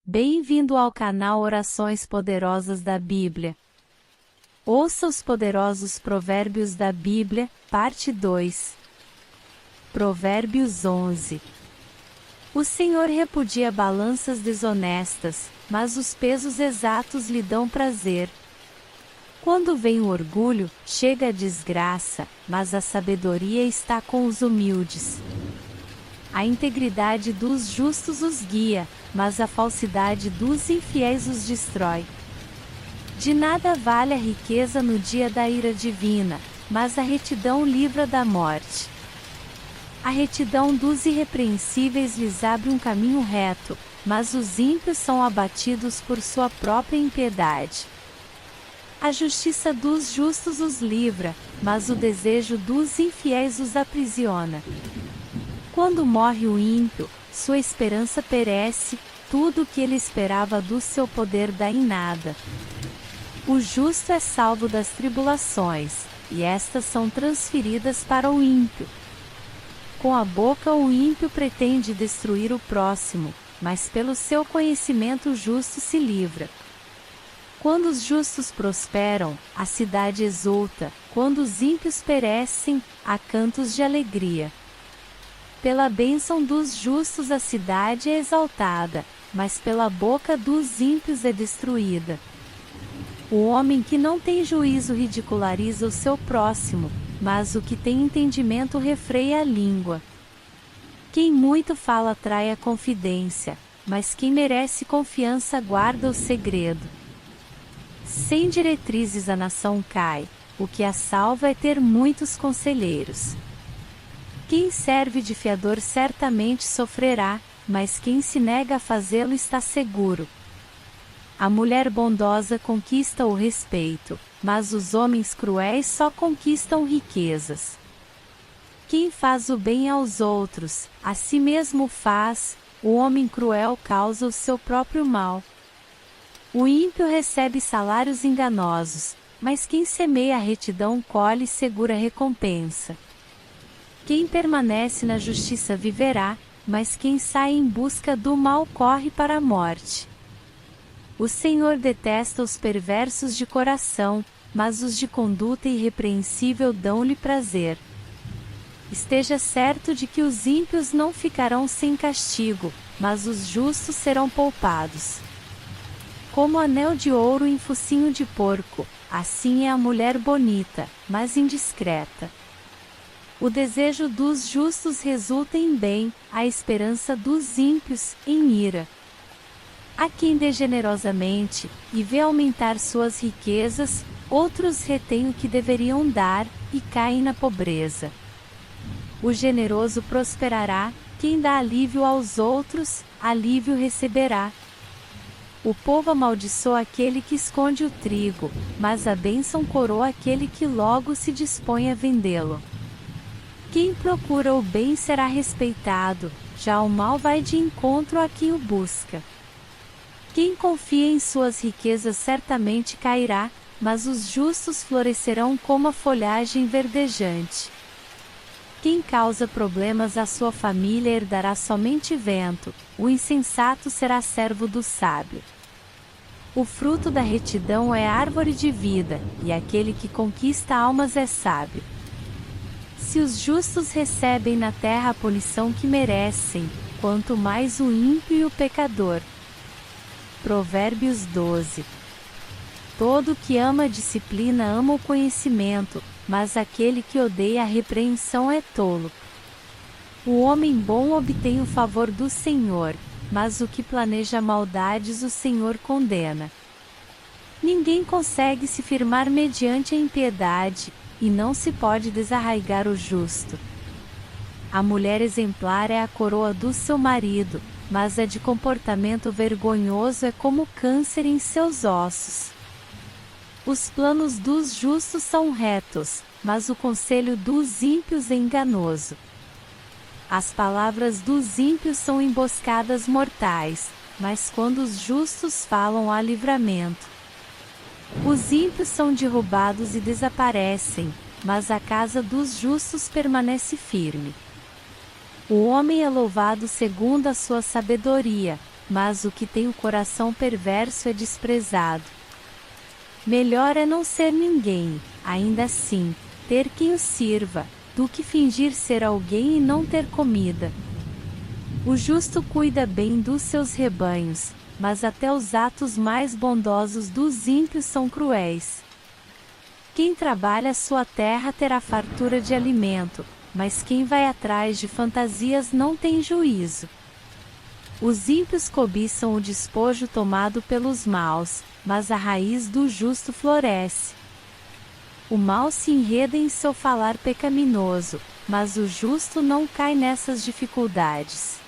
Bem-vindo ao canal Orações Poderosas da Bíblia. Ouça os poderosos provérbios da Bíblia, parte 2. Provérbios 11. O Senhor repudia balanças desonestas, mas os pesos exatos lhe dão prazer. Quando vem o orgulho, chega a desgraça, mas a sabedoria está com os humildes. A integridade dos justos os guia, mas a falsidade dos infiéis os destrói. De nada vale a riqueza no dia da ira divina, mas a retidão livra da morte. A retidão dos irrepreensíveis lhes abre um caminho reto, mas os ímpios são abatidos por sua própria impiedade. A justiça dos justos os livra, mas o desejo dos infiéis os aprisiona. Quando morre o ímpio, sua esperança perece, tudo o que ele esperava do seu poder dá em nada. O justo é salvo das tribulações, e estas são transferidas para o ímpio. Com a boca o ímpio pretende destruir o próximo, mas pelo seu conhecimento o justo se livra. Quando os justos prosperam, a cidade exulta, quando os ímpios perecem, há cantos de alegria. Pela bênção dos justos a cidade é exaltada, mas pela boca dos ímpios é destruída. O homem que não tem juízo ridiculariza o seu próximo, mas o que tem entendimento refreia a língua. Quem muito fala atrai a confidência, mas quem merece confiança guarda o segredo. Sem diretrizes a nação cai, o que a salva é ter muitos conselheiros. Quem serve de fiador certamente sofrerá, mas quem se nega a fazê-lo está seguro. A mulher bondosa conquista o respeito, mas os homens cruéis só conquistam riquezas. Quem faz o bem aos outros, a si mesmo faz, o homem cruel causa o seu próprio mal. O ímpio recebe salários enganosos, mas quem semeia a retidão colhe segura recompensa. Quem permanece na justiça viverá, mas quem sai em busca do mal corre para a morte. O Senhor detesta os perversos de coração, mas os de conduta irrepreensível dão-lhe prazer. Esteja certo de que os ímpios não ficarão sem castigo, mas os justos serão poupados. Como anel de ouro em focinho de porco, assim é a mulher bonita, mas indiscreta. O desejo dos justos resulta em bem, a esperança dos ímpios, em ira. Há quem dê generosamente, e vê aumentar suas riquezas, outros retêm o que deveriam dar, e caem na pobreza. O generoso prosperará, quem dá alívio aos outros, alívio receberá. O povo amaldiçoa aquele que esconde o trigo, mas a bênção coroa aquele que logo se dispõe a vendê-lo. Quem procura o bem será respeitado, já o mal vai de encontro a quem o busca. Quem confia em suas riquezas certamente cairá, mas os justos florescerão como a folhagem verdejante. Quem causa problemas à sua família herdará somente vento, o insensato será servo do sábio. O fruto da retidão é árvore de vida, e aquele que conquista almas é sábio. Se os justos recebem na terra a punição que merecem, quanto mais o ímpio e o pecador. Provérbios 12. Todo que ama a disciplina ama o conhecimento, mas aquele que odeia a repreensão é tolo. O homem bom obtém o favor do Senhor, mas o que planeja maldades o Senhor condena. Ninguém consegue se firmar mediante a impiedade, e não se pode desarraigar o justo. A mulher exemplar é a coroa do seu marido, mas a de comportamento vergonhoso é como câncer em seus ossos. Os planos dos justos são retos, mas o conselho dos ímpios é enganoso. As palavras dos ímpios são emboscadas mortais, mas quando os justos falam há livramento. Os ímpios são derrubados e desaparecem, mas a casa dos justos permanece firme. O homem é louvado segundo a sua sabedoria, mas o que tem o coração perverso é desprezado. Melhor é não ser ninguém, ainda assim, ter quem o sirva, do que fingir ser alguém e não ter comida. O justo cuida bem dos seus rebanhos, mas até os atos mais bondosos dos ímpios são cruéis. Quem trabalha sua terra terá fartura de alimento, mas quem vai atrás de fantasias não tem juízo. Os ímpios cobiçam o despojo tomado pelos maus, mas a raiz do justo floresce. O mal se enreda em seu falar pecaminoso, mas o justo não cai nessas dificuldades.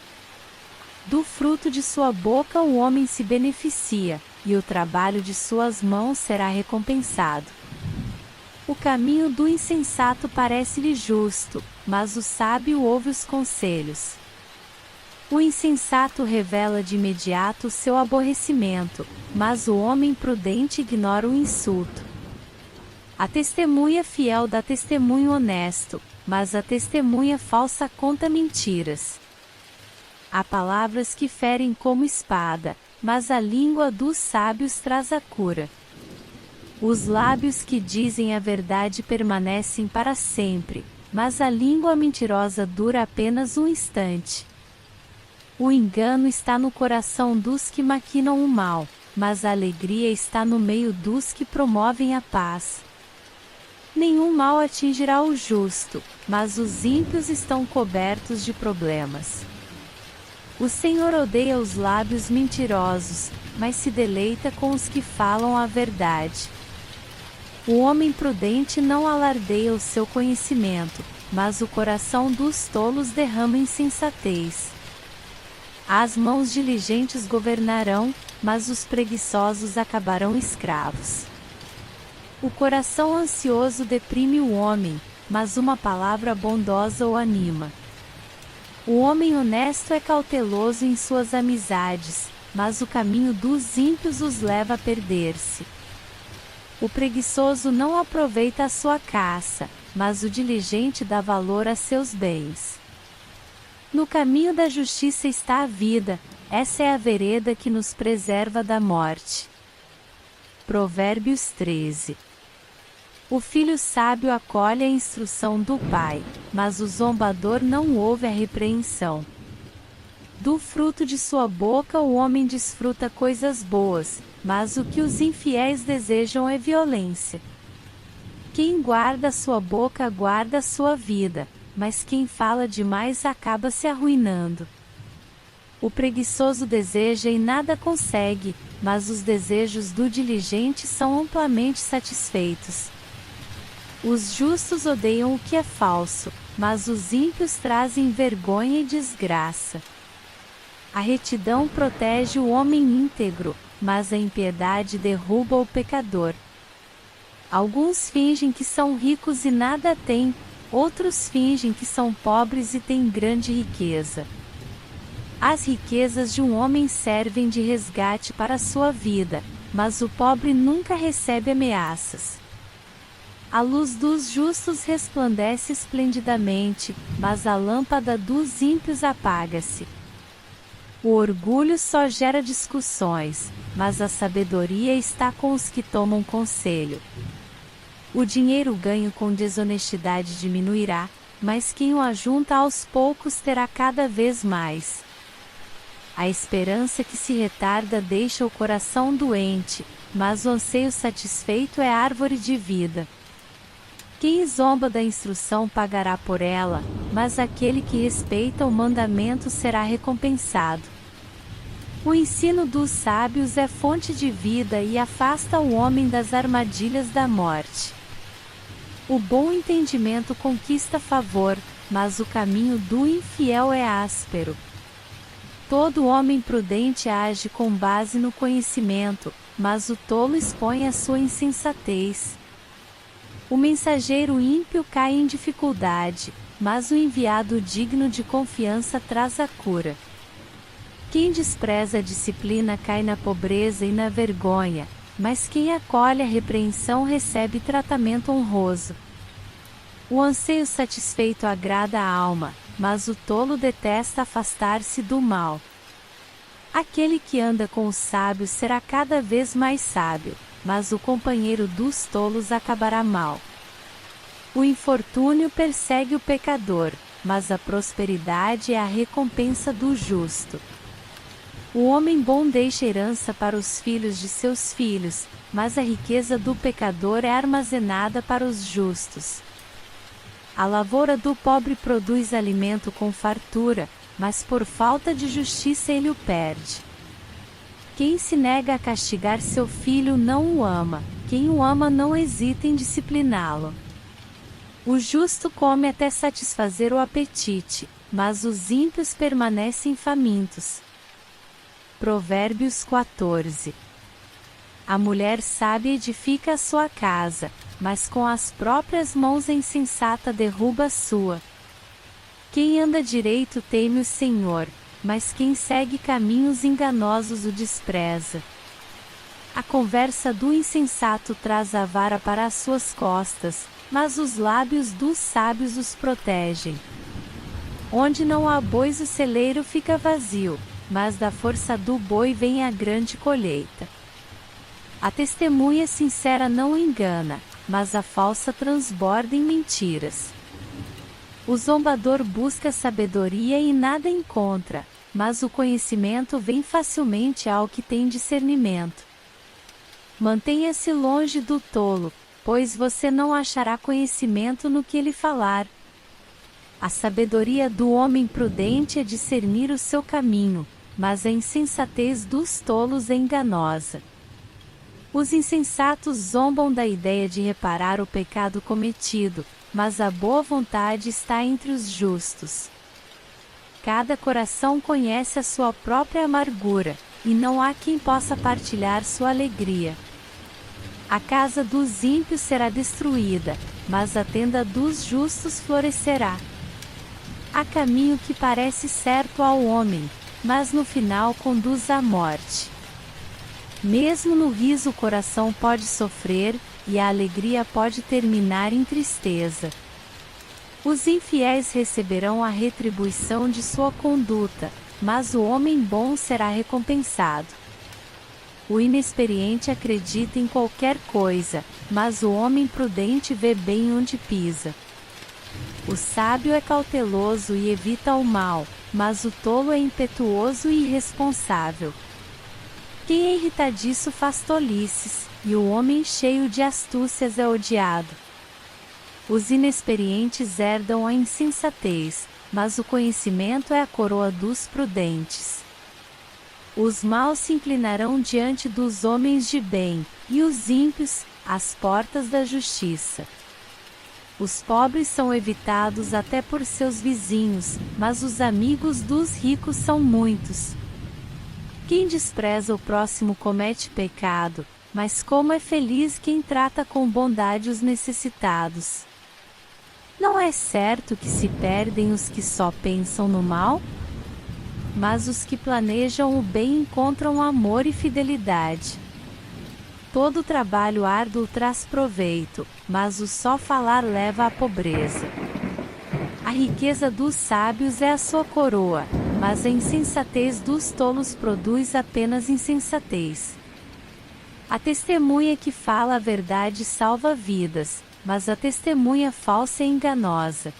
Do fruto de sua boca o homem se beneficia, e o trabalho de suas mãos será recompensado. O caminho do insensato parece-lhe justo, mas o sábio ouve os conselhos. O insensato revela de imediato seu aborrecimento, mas o homem prudente ignora o insulto. A testemunha fiel dá testemunho honesto, mas a testemunha falsa conta mentiras. Há palavras que ferem como espada, mas a língua dos sábios traz a cura. Os lábios que dizem a verdade permanecem para sempre, mas a língua mentirosa dura apenas um instante. O engano está no coração dos que maquinam o mal, mas a alegria está no meio dos que promovem a paz. Nenhum mal atingirá o justo, mas os ímpios estão cobertos de problemas. O Senhor odeia os lábios mentirosos, mas se deleita com os que falam a verdade. O homem prudente não alardeia o seu conhecimento, mas o coração dos tolos derrama insensatez. As mãos diligentes governarão, mas os preguiçosos acabarão escravos. O coração ansioso deprime o homem, mas uma palavra bondosa o anima. O homem honesto é cauteloso em suas amizades, mas o caminho dos ímpios os leva a perder-se. O preguiçoso não aproveita a sua caça, mas o diligente dá valor a seus bens. No caminho da justiça está a vida, essa é a vereda que nos preserva da morte. Provérbios 13. O filho sábio acolhe a instrução do pai, mas o zombador não ouve a repreensão. Do fruto de sua boca o homem desfruta coisas boas, mas o que os infiéis desejam é violência. Quem guarda sua boca guarda sua vida, mas quem fala demais acaba se arruinando. O preguiçoso deseja e nada consegue, mas os desejos do diligente são amplamente satisfeitos. Os justos odeiam o que é falso, mas os ímpios trazem vergonha e desgraça. A retidão protege o homem íntegro, mas a impiedade derruba o pecador. Alguns fingem que são ricos e nada têm, outros fingem que são pobres e têm grande riqueza. As riquezas de um homem servem de resgate para a sua vida, mas o pobre nunca recebe ameaças. A luz dos justos resplandece esplendidamente, mas a lâmpada dos ímpios apaga-se. O orgulho só gera discussões, mas a sabedoria está com os que tomam conselho. O dinheiro ganho com desonestidade diminuirá, mas quem o ajunta aos poucos terá cada vez mais. A esperança que se retarda deixa o coração doente, mas o anseio satisfeito é árvore de vida. Quem zomba da instrução pagará por ela, mas aquele que respeita o mandamento será recompensado. O ensino dos sábios é fonte de vida e afasta o homem das armadilhas da morte. O bom entendimento conquista favor, mas o caminho do infiel é áspero. Todo homem prudente age com base no conhecimento, mas o tolo expõe a sua insensatez. O mensageiro ímpio cai em dificuldade, mas o enviado digno de confiança traz a cura. Quem despreza a disciplina cai na pobreza e na vergonha, mas quem acolhe a repreensão recebe tratamento honroso. O anseio satisfeito agrada a alma, mas o tolo detesta afastar-se do mal. Aquele que anda com os sábios será cada vez mais sábio, mas o companheiro dos tolos acabará mal. O infortúnio persegue o pecador, mas a prosperidade é a recompensa do justo. O homem bom deixa herança para os filhos de seus filhos, mas a riqueza do pecador é armazenada para os justos. A lavoura do pobre produz alimento com fartura, mas por falta de justiça ele o perde. Quem se nega a castigar seu filho não o ama, quem o ama não hesita em discipliná-lo. O justo come até satisfazer o apetite, mas os ímpios permanecem famintos. Provérbios 14. A mulher sábia edifica a sua casa, mas com as próprias mãos a insensata derruba a sua. Quem anda direito teme o Senhor, mas quem segue caminhos enganosos o despreza. A conversa do insensato traz a vara para as suas costas, mas os lábios dos sábios os protegem. Onde não há bois o celeiro fica vazio, mas da força do boi vem a grande colheita. A testemunha sincera não engana, mas a falsa transborda em mentiras. O zombador busca sabedoria e nada encontra, mas o conhecimento vem facilmente ao que tem discernimento. Mantenha-se longe do tolo, pois você não achará conhecimento no que ele falar. A sabedoria do homem prudente é discernir o seu caminho, mas a insensatez dos tolos é enganosa. Os insensatos zombam da ideia de reparar o pecado cometido, mas a boa vontade está entre os justos. Cada coração conhece a sua própria amargura, e não há quem possa partilhar sua alegria. A casa dos ímpios será destruída, mas a tenda dos justos florescerá. Há caminho que parece certo ao homem, mas no final conduz à morte. Mesmo no riso o coração pode sofrer, e a alegria pode terminar em tristeza. Os infiéis receberão a retribuição de sua conduta, mas o homem bom será recompensado. O inexperiente acredita em qualquer coisa, mas o homem prudente vê bem onde pisa. O sábio é cauteloso e evita o mal, mas o tolo é impetuoso e irresponsável. Quem é irritadiço faz tolices, e o homem cheio de astúcias é odiado. Os inexperientes herdam a insensatez, mas o conhecimento é a coroa dos prudentes. Os maus se inclinarão diante dos homens de bem, e os ímpios, às portas da justiça. Os pobres são evitados até por seus vizinhos, mas os amigos dos ricos são muitos. Quem despreza o próximo comete pecado, mas como é feliz quem trata com bondade os necessitados. Não é certo que se perdem os que só pensam no mal? Mas os que planejam o bem encontram amor e fidelidade. Todo trabalho árduo traz proveito, mas o só falar leva à pobreza. A riqueza dos sábios é a sua coroa, mas a insensatez dos tolos produz apenas insensatez. A testemunha que fala a verdade salva vidas, mas a testemunha falsa é enganosa.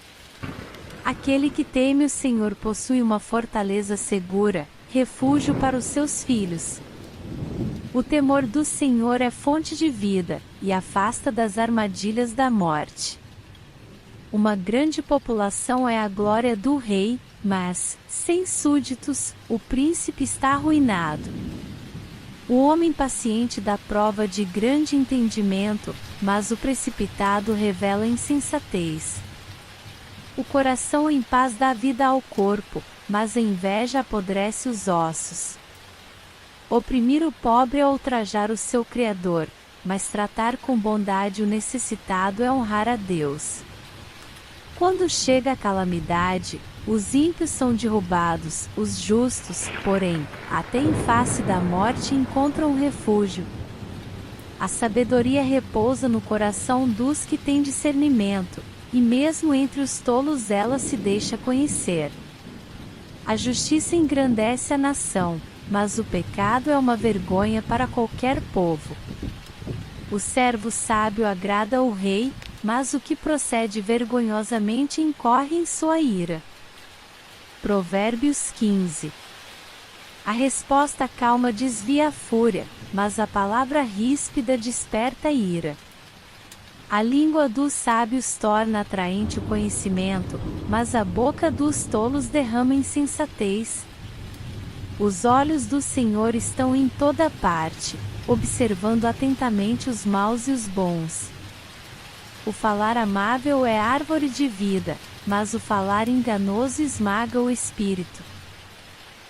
Aquele que teme o Senhor possui uma fortaleza segura, refúgio para os seus filhos. O temor do Senhor é fonte de vida, e afasta das armadilhas da morte. Uma grande população é a glória do rei, mas, sem súditos, o príncipe está arruinado. O homem paciente dá prova de grande entendimento, mas o precipitado revela insensatez. O coração em paz dá vida ao corpo, mas a inveja apodrece os ossos. Oprimir o pobre é ultrajar o seu Criador, mas tratar com bondade o necessitado é honrar a Deus. Quando chega a calamidade, os ímpios são derrubados, os justos, porém, até em face da morte encontram refúgio. A sabedoria repousa no coração dos que têm discernimento, e mesmo entre os tolos ela se deixa conhecer. A justiça engrandece a nação, mas o pecado é uma vergonha para qualquer povo. O servo sábio agrada ao rei, mas o que procede vergonhosamente incorre em sua ira. Provérbios 15. A resposta calma desvia a fúria, mas a palavra ríspida desperta a ira. A língua dos sábios torna atraente o conhecimento, mas a boca dos tolos derrama insensatez. Os olhos do Senhor estão em toda parte, observando atentamente os maus e os bons. O falar amável é árvore de vida, mas o falar enganoso esmaga o espírito.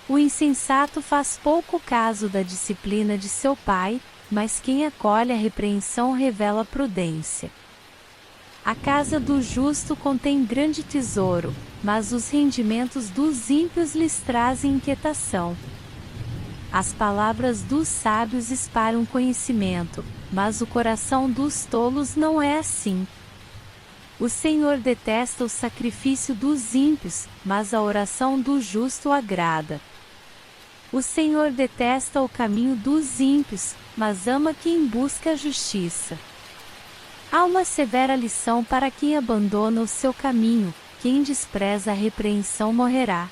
O insensato faz pouco caso da disciplina de seu pai, mas quem acolhe a repreensão revela prudência. A casa do justo contém grande tesouro, mas os rendimentos dos ímpios lhes trazem inquietação. As palavras dos sábios espalham conhecimento, mas o coração dos tolos não é assim. O Senhor detesta o sacrifício dos ímpios, mas a oração do justo o agrada. O Senhor detesta o caminho dos ímpios, mas ama quem busca a justiça. Há uma severa lição para quem abandona o seu caminho: quem despreza a repreensão morrerá.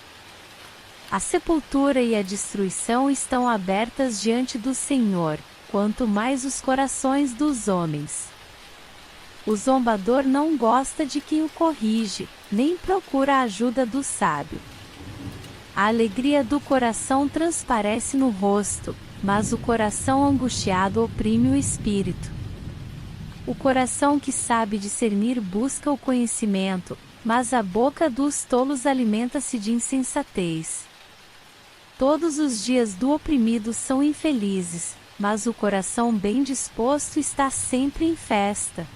A sepultura e a destruição estão abertas diante do Senhor, quanto mais os corações dos homens. O zombador não gosta de quem o corrige, nem procura a ajuda do sábio. A alegria do coração transparece no rosto, mas o coração angustiado oprime o espírito. O coração que sabe discernir busca o conhecimento, mas a boca dos tolos alimenta-se de insensatez. Todos os dias do oprimido são infelizes, mas o coração bem disposto está sempre em festa.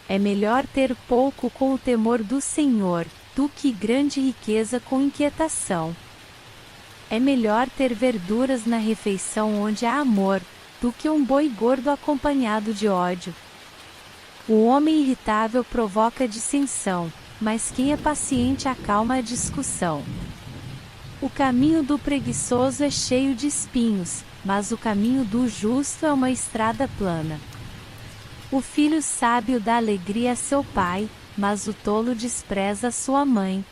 É melhor ter pouco com o temor do Senhor, do que grande riqueza com inquietação. É melhor ter verduras na refeição onde há amor, do que um boi gordo acompanhado de ódio. O homem irritável provoca dissensão, mas quem é paciente acalma a discussão. O caminho do preguiçoso é cheio de espinhos, mas o caminho do justo é uma estrada plana. O filho sábio dá alegria a seu pai, mas o tolo despreza a sua mãe.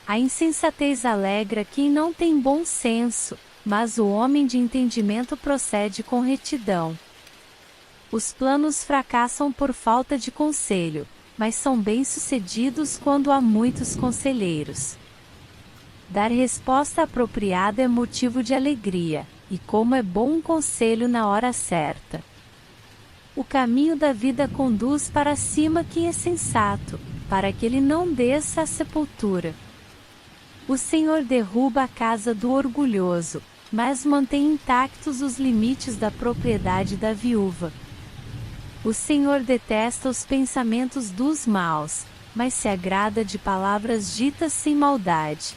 A insensatez alegra quem não tem bom senso, mas o homem de entendimento procede com retidão. Os planos fracassam por falta de conselho, mas são bem-sucedidos quando há muitos conselheiros. Dar resposta apropriada é motivo de alegria, e como é bom um conselho na hora certa. O caminho da vida conduz para cima quem é sensato, para que ele não desça à sepultura. O Senhor derruba a casa do orgulhoso, mas mantém intactos os limites da propriedade da viúva. O Senhor detesta os pensamentos dos maus, mas se agrada de palavras ditas sem maldade.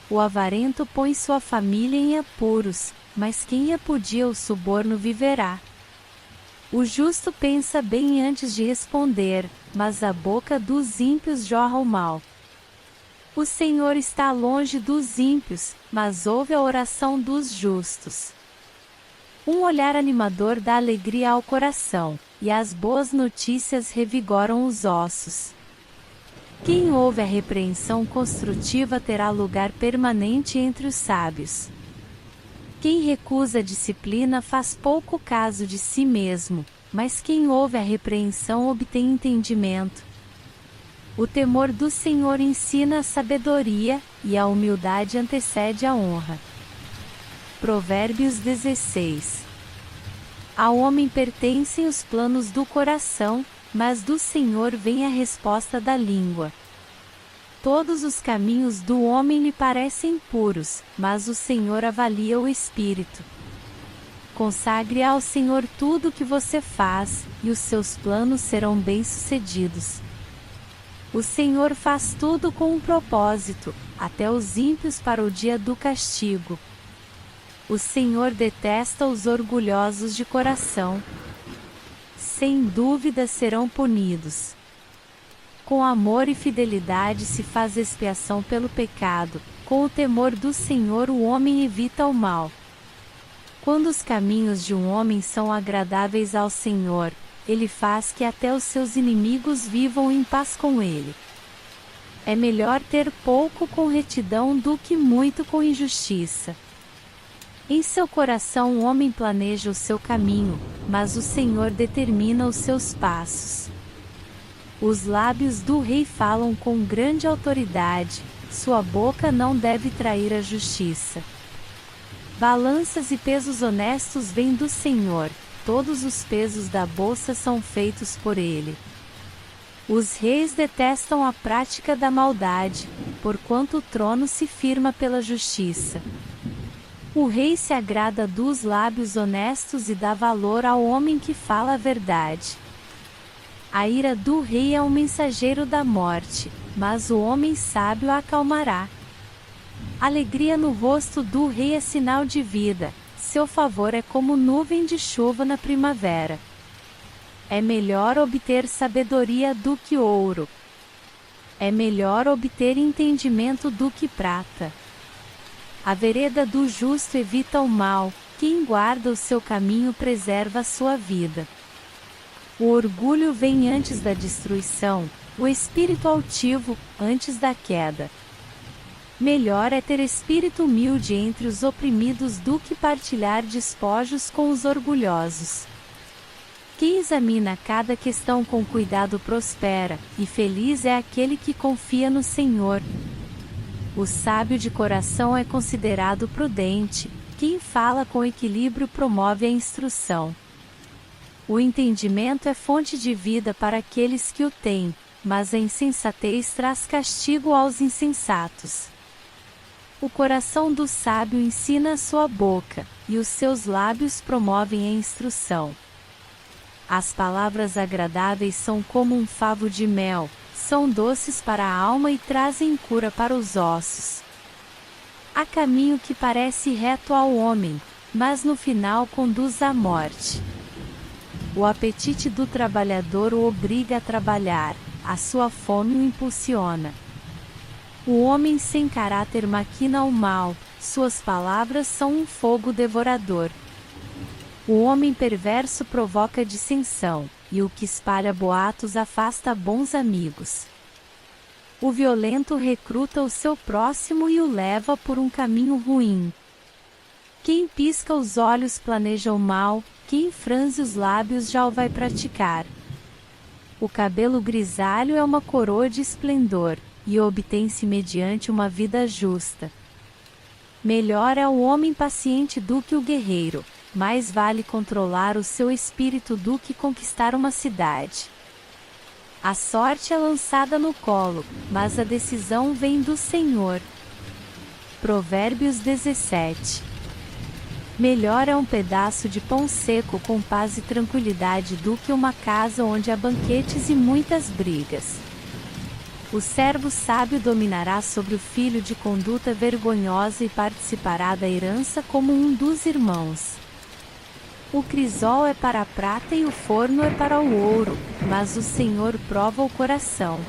O avarento põe sua família em apuros, mas quem repudia o suborno viverá. O justo pensa bem antes de responder, mas a boca dos ímpios jorra o mal. O Senhor está longe dos ímpios, mas ouve a oração dos justos. Um olhar animador dá alegria ao coração, e as boas notícias revigoram os ossos. Quem ouve a repreensão construtiva terá lugar permanente entre os sábios. Quem recusa a disciplina faz pouco caso de si mesmo, mas quem ouve a repreensão obtém entendimento. O temor do Senhor ensina a sabedoria, e a humildade antecede a honra. Provérbios 16. Ao homem pertencem os planos do coração, mas do Senhor vem a resposta da língua. Todos os caminhos do homem lhe parecem puros, mas o Senhor avalia o espírito. Consagre ao Senhor tudo o que você faz, e os seus planos serão bem-sucedidos. O Senhor faz tudo com um propósito, até os ímpios para o dia do castigo. O Senhor detesta os orgulhosos de coração. Sem dúvida serão punidos. Com amor e fidelidade se faz expiação pelo pecado, com o temor do Senhor o homem evita o mal. Quando os caminhos de um homem são agradáveis ao Senhor, ele faz que até os seus inimigos vivam em paz com ele. É melhor ter pouco com retidão do que muito com injustiça. Em seu coração o homem planeja o seu caminho, mas o Senhor determina os seus passos. Os lábios do rei falam com grande autoridade, sua boca não deve trair a justiça. Balanças e pesos honestos vêm do Senhor, todos os pesos da bolsa são feitos por ele. Os reis detestam a prática da maldade, porquanto o trono se firma pela justiça. O rei se agrada dos lábios honestos e dá valor ao homem que fala a verdade. A ira do rei é um mensageiro da morte, mas o homem sábio a acalmará. Alegria no rosto do rei é sinal de vida, seu favor é como nuvem de chuva na primavera. É melhor obter sabedoria do que ouro. É melhor obter entendimento do que prata. A vereda do justo evita o mal, quem guarda o seu caminho preserva a sua vida. O orgulho vem antes da destruição, o espírito altivo, antes da queda. Melhor é ter espírito humilde entre os oprimidos do que partilhar despojos com os orgulhosos. Quem examina cada questão com cuidado prospera, e feliz é aquele que confia no Senhor. O sábio de coração é considerado prudente, quem fala com equilíbrio promove a instrução. O entendimento é fonte de vida para aqueles que o têm, mas a insensatez traz castigo aos insensatos. O coração do sábio ensina a sua boca, e os seus lábios promovem a instrução. As palavras agradáveis são como um favo de mel, são doces para a alma e trazem cura para os ossos. Há caminho que parece reto ao homem, mas no final conduz à morte. O apetite do trabalhador o obriga a trabalhar, a sua fome o impulsiona. O homem sem caráter maquina o mal, suas palavras são um fogo devorador. O homem perverso provoca dissensão, e o que espalha boatos afasta bons amigos. O violento recruta o seu próximo e o leva por um caminho ruim. Quem pisca os olhos planeja o mal, quem franze os lábios já o vai praticar. O cabelo grisalho é uma coroa de esplendor, e obtém-se mediante uma vida justa. Melhor é o homem paciente do que o guerreiro, mais vale controlar o seu espírito do que conquistar uma cidade. A sorte é lançada no colo, mas a decisão vem do Senhor. Provérbios 17. Melhor é um pedaço de pão seco com paz e tranquilidade do que uma casa onde há banquetes e muitas brigas. O servo sábio dominará sobre o filho de conduta vergonhosa e participará da herança como um dos irmãos. O crisol é para a prata e o forno é para o ouro, mas o Senhor prova o coração.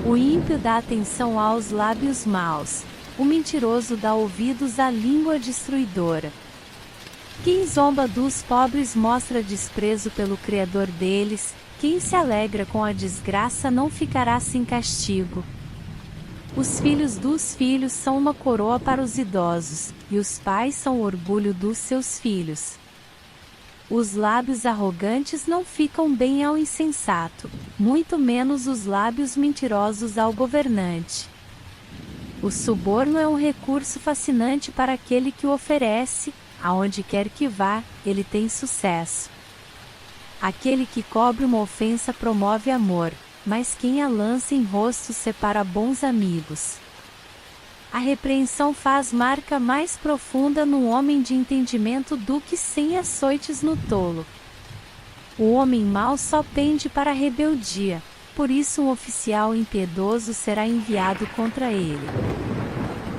O ímpio dá atenção aos lábios maus, o mentiroso dá ouvidos à língua destruidora. Quem zomba dos pobres mostra desprezo pelo Criador deles, quem se alegra com a desgraça não ficará sem castigo. Os filhos dos filhos são uma coroa para os idosos, e os pais são o orgulho dos seus filhos. Os lábios arrogantes não ficam bem ao insensato, muito menos os lábios mentirosos ao governante. O suborno é um recurso fascinante para aquele que o oferece, aonde quer que vá, ele tem sucesso. Aquele que cobre uma ofensa promove amor, mas quem a lança em rosto separa bons amigos. A repreensão faz marca mais profunda no homem de entendimento do que 100 açoites no tolo. O homem mau só pende para a rebeldia, por isso um oficial impiedoso será enviado contra ele.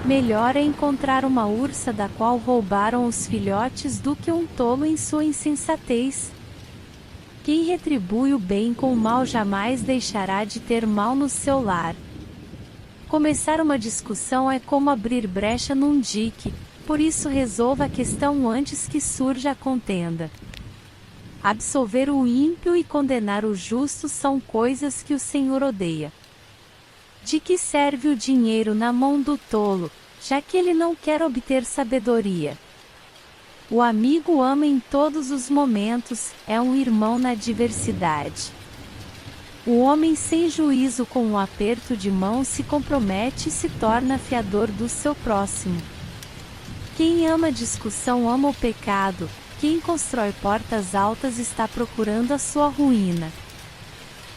Melhor é encontrar uma ursa da qual roubaram os filhotes do que um tolo em sua insensatez. Quem retribui o bem com o mal jamais deixará de ter mal no seu lar. Começar uma discussão é como abrir brecha num dique, por isso resolva a questão antes que surja a contenda. Absolver o ímpio e condenar o justo são coisas que o Senhor odeia. De que serve o dinheiro na mão do tolo, já que ele não quer obter sabedoria? O amigo ama em todos os momentos, é um irmão na adversidade. O homem sem juízo com um aperto de mão se compromete e se torna fiador do seu próximo. Quem ama discussão ama o pecado, quem constrói portas altas está procurando a sua ruína.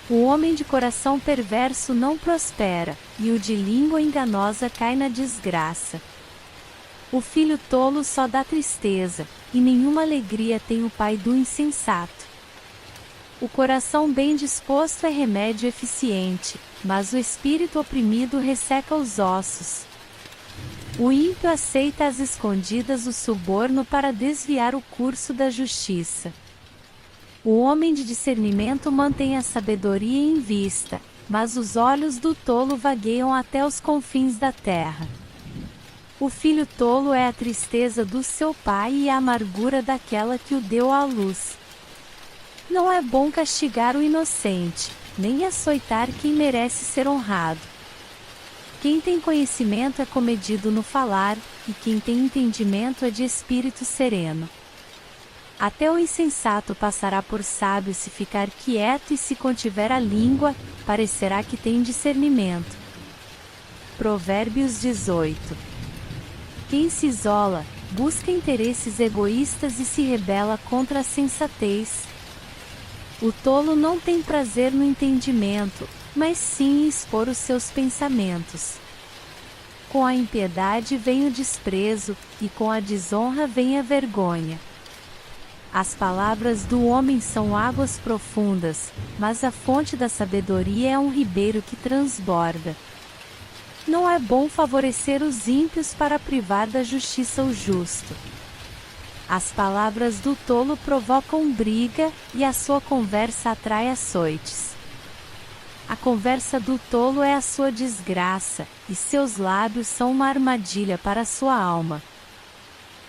O homem de coração perverso não prospera, e o de língua enganosa cai na desgraça. O filho tolo só dá tristeza, e nenhuma alegria tem o pai do insensato. O coração bem disposto é remédio eficiente, mas o espírito oprimido resseca os ossos. O ímpio aceita às escondidas o suborno para desviar o curso da justiça. O homem de discernimento mantém a sabedoria em vista, mas os olhos do tolo vagueiam até os confins da terra. O filho tolo é a tristeza do seu pai e a amargura daquela que o deu à luz. Não é bom castigar o inocente, nem açoitar quem merece ser honrado. Quem tem conhecimento é comedido no falar, e quem tem entendimento é de espírito sereno. Até o insensato passará por sábio se ficar quieto e se contiver a língua, parecerá que tem discernimento. Provérbios 18. Quem se isola, busca interesses egoístas e se rebela contra a sensatez. O tolo não tem prazer no entendimento, mas sim em expor os seus pensamentos. Com a impiedade vem o desprezo, e com a desonra vem a vergonha. As palavras do homem são águas profundas, mas a fonte da sabedoria é um ribeiro que transborda. Não é bom favorecer os ímpios para privar da justiça o justo. As palavras do tolo provocam briga, e a sua conversa atrai açoites. A conversa do tolo é a sua desgraça, e seus lábios são uma armadilha para a sua alma.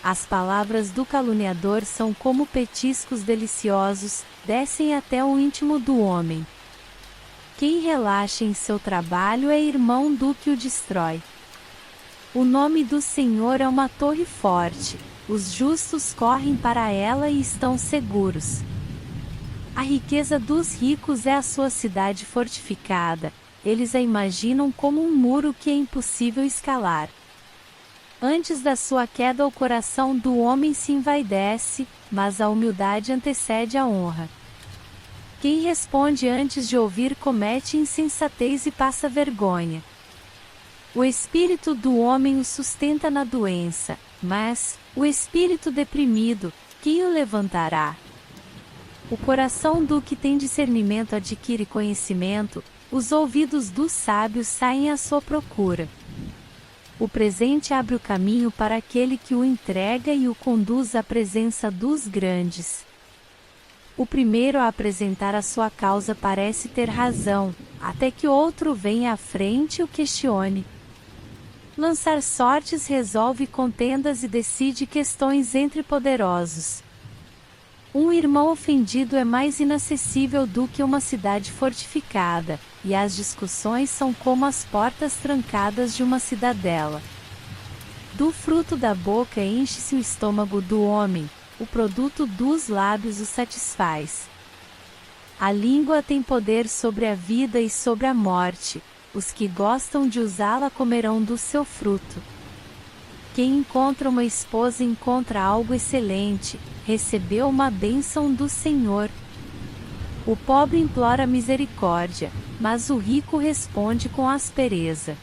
As palavras do caluniador são como petiscos deliciosos, descem até o íntimo do homem. Quem relaxa em seu trabalho é irmão do que o destrói. O nome do Senhor é uma torre forte, os justos correm para ela e estão seguros. A riqueza dos ricos é a sua cidade fortificada, eles a imaginam como um muro que é impossível escalar. Antes da sua queda o coração do homem se envaidece, mas a humildade antecede a honra. Quem responde antes de ouvir comete insensatez e passa vergonha. O espírito do homem o sustenta na doença, mas o espírito deprimido, quem o levantará? O coração do que tem discernimento adquire conhecimento, os ouvidos dos sábios saem à sua procura. O presente abre o caminho para aquele que o entrega e o conduz à presença dos grandes. O primeiro a apresentar a sua causa parece ter razão, até que outro venha à frente e o questione. Lançar sortes resolve contendas e decide questões entre poderosos. Um irmão ofendido é mais inacessível do que uma cidade fortificada, e as discussões são como as portas trancadas de uma cidadela. Do fruto da boca enche-se o estômago do homem, o produto dos lábios o satisfaz. A língua tem poder sobre a vida e sobre a morte, os que gostam de usá-la comerão do seu fruto. Quem encontra uma esposa encontra algo excelente, recebeu uma bênção do Senhor. O pobre implora misericórdia, mas o rico responde com aspereza.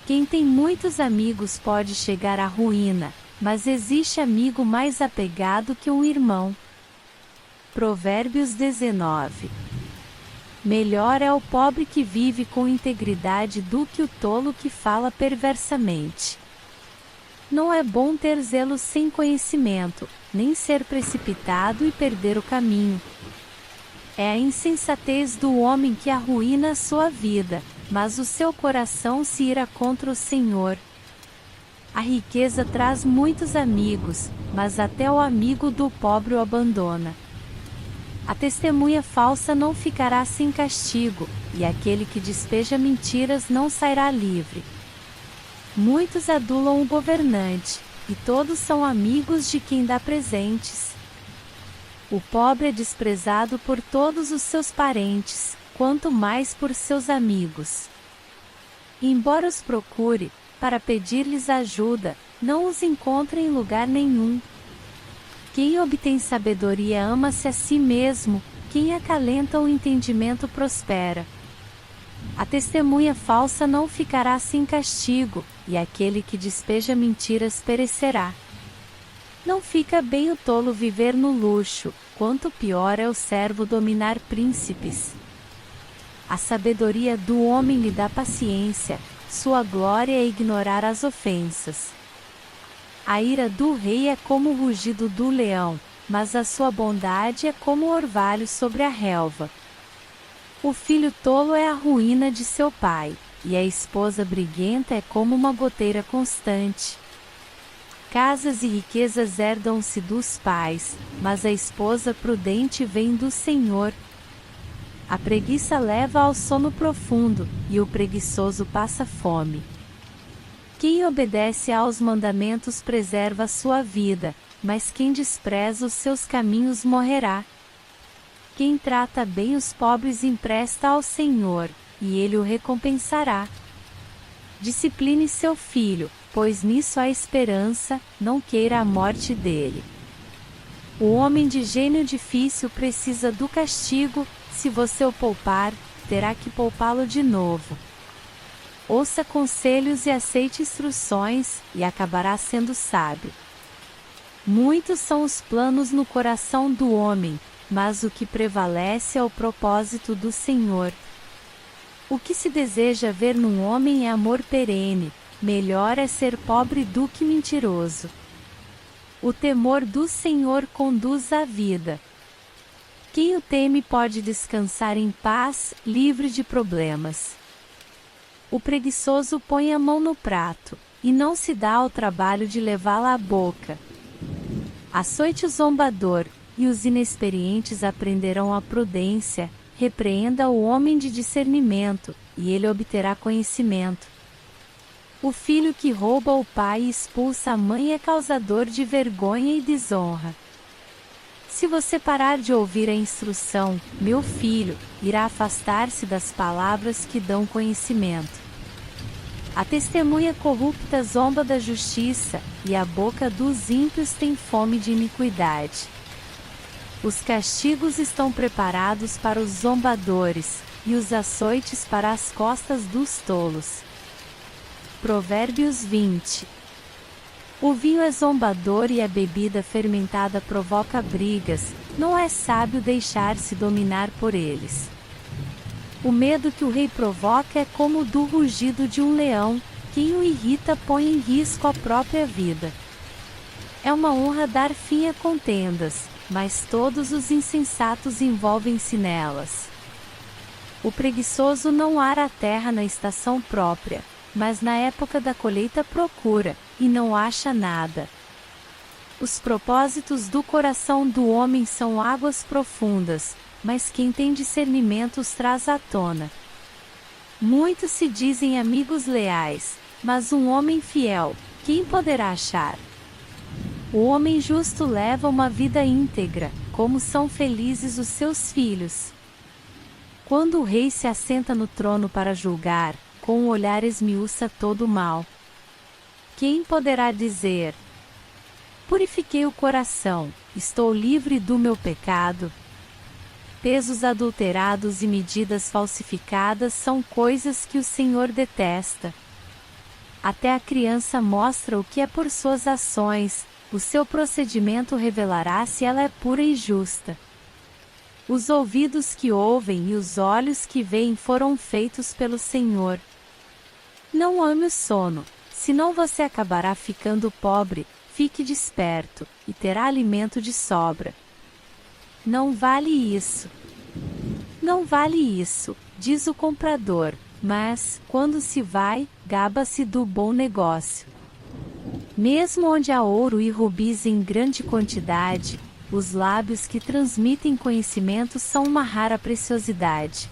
Quem tem muitos amigos pode chegar à ruína, mas existe amigo mais apegado que um irmão. Provérbios 19. Melhor é o pobre que vive com integridade do que o tolo que fala perversamente. Não é bom ter zelo sem conhecimento, nem ser precipitado e perder o caminho. É a insensatez do homem que arruína a sua vida, mas o seu coração se ira contra o Senhor. A riqueza traz muitos amigos, mas até o amigo do pobre o abandona. A testemunha falsa não ficará sem castigo, e aquele que despeja mentiras não sairá livre. Muitos adulam o governante, e todos são amigos de quem dá presentes. O pobre é desprezado por todos os seus parentes, quanto mais por seus amigos. Embora os procure, para pedir-lhes ajuda, não os encontra em lugar nenhum. Quem obtém sabedoria ama-se a si mesmo, quem acalenta o entendimento prospera. A testemunha falsa não ficará sem castigo, e aquele que despeja mentiras perecerá. Não fica bem o tolo viver no luxo, quanto pior é o servo dominar príncipes. A sabedoria do homem lhe dá paciência, sua glória é ignorar as ofensas. A ira do rei é como o rugido do leão, mas a sua bondade é como o orvalho sobre a relva. O filho tolo é a ruína de seu pai, e a esposa briguenta é como uma goteira constante. Casas e riquezas herdam-se dos pais, mas a esposa prudente vem do Senhor. A preguiça leva ao sono profundo, e o preguiçoso passa fome. Quem obedece aos mandamentos preserva a sua vida, mas quem despreza os seus caminhos morrerá. Quem trata bem os pobres empresta ao Senhor, e ele o recompensará. Discipline seu filho, pois nisso há esperança, não queira a morte dele. O homem de gênio difícil precisa do castigo, se você o poupar, terá que poupá-lo de novo. Ouça conselhos e aceite instruções, e acabará sendo sábio. Muitos são os planos no coração do homem, mas o que prevalece é o propósito do Senhor. O que se deseja ver num homem é amor perene, melhor é ser pobre do que mentiroso. O temor do Senhor conduz à vida. Quem o teme pode descansar em paz, livre de problemas. O preguiçoso põe a mão no prato, e não se dá ao trabalho de levá-la à boca. Açoite o zombador, e os inexperientes aprenderão a prudência, repreenda o homem de discernimento, e ele obterá conhecimento. O filho que rouba o pai e expulsa a mãe é causador de vergonha e desonra. Se você parar de ouvir a instrução, meu filho, irá afastar-se das palavras que dão conhecimento. A testemunha corrupta zomba da justiça, e a boca dos ímpios tem fome de iniquidade. Os castigos estão preparados para os zombadores, e os açoites para as costas dos tolos. Provérbios 20. O vinho é zombador e a bebida fermentada provoca brigas, não é sábio deixar-se dominar por eles. O medo que o rei provoca é como o do rugido de um leão, quem o irrita põe em risco a própria vida. É uma honra dar fim a contendas, mas todos os insensatos envolvem-se nelas. O preguiçoso não ara a terra na estação própria, mas na época da colheita procura, e não acha nada. Os propósitos do coração do homem são águas profundas, mas quem tem discernimento os traz à tona. Muitos se dizem amigos leais, mas um homem fiel, quem poderá achar? O homem justo leva uma vida íntegra, como são felizes os seus filhos. Quando o rei se assenta no trono para julgar, com o olhar esmiuça todo o mal. Quem poderá dizer: purifiquei o coração, estou livre do meu pecado? Pesos adulterados e medidas falsificadas são coisas que o Senhor detesta. Até a criança mostra o que é por suas ações, o seu procedimento revelará se ela é pura e justa. Os ouvidos que ouvem e os olhos que veem foram feitos pelo Senhor. Não ame o sono, senão você acabará ficando pobre. Fique desperto, e terá alimento de sobra. Não vale isso. Não vale isso, diz o comprador, mas, quando se vai, gaba-se do bom negócio. Mesmo onde há ouro e rubis em grande quantidade, os lábios que transmitem conhecimento são uma rara preciosidade.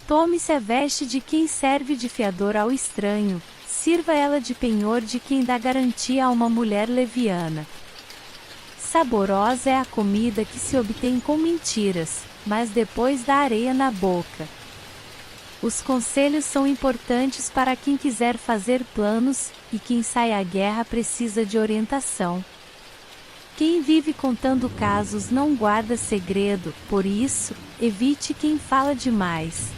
Tome-se a veste de quem serve de fiador ao estranho, sirva ela de penhor de quem dá garantia a uma mulher leviana. Saborosa é a comida que se obtém com mentiras, mas depois dá areia na boca. Os conselhos são importantes para quem quiser fazer planos, e quem sai à guerra precisa de orientação. Quem vive contando casos não guarda segredo, por isso, evite quem fala demais.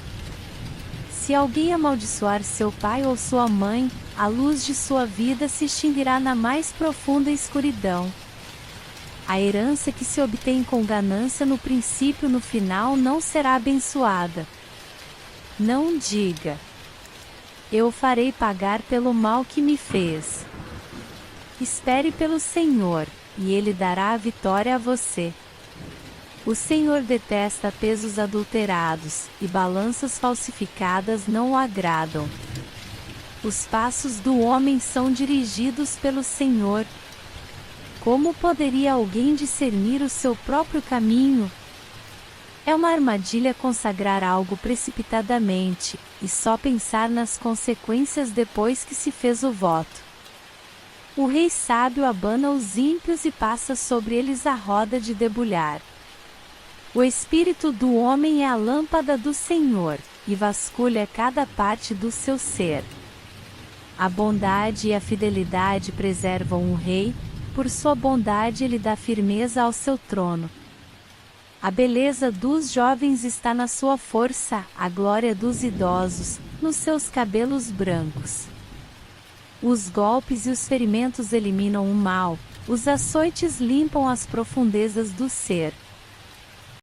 Se alguém amaldiçoar seu pai ou sua mãe, a luz de sua vida se extinguirá na mais profunda escuridão. A herança que se obtém com ganância no princípio no final não será abençoada. Não diga: eu farei pagar pelo mal que me fez. Espere pelo Senhor, e Ele dará a vitória a você. O Senhor detesta pesos adulterados, e balanças falsificadas não o agradam. Os passos do homem são dirigidos pelo Senhor. Como poderia alguém discernir o seu próprio caminho? É uma armadilha consagrar algo precipitadamente, e só pensar nas consequências depois que se fez o voto. O rei sábio abana os ímpios e passa sobre eles a roda de debulhar. O espírito do homem é a lâmpada do Senhor, e vasculha cada parte do seu ser. A bondade e a fidelidade preservam o rei, por sua bondade ele dá firmeza ao seu trono. A beleza dos jovens está na sua força, a glória dos idosos, nos seus cabelos brancos. Os golpes e os ferimentos eliminam o mal, os açoites limpam as profundezas do ser.